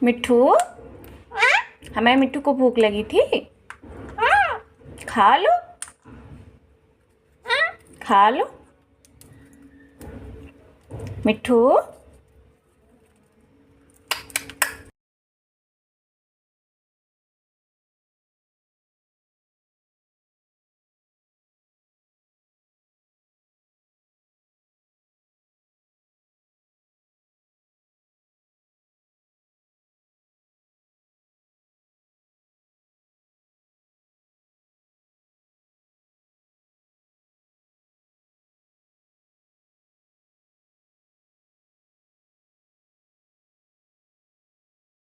मिट्ठू, हमारे मिट्ठू को भूख लगी थी, खा लो, खा लो मिट्ठू।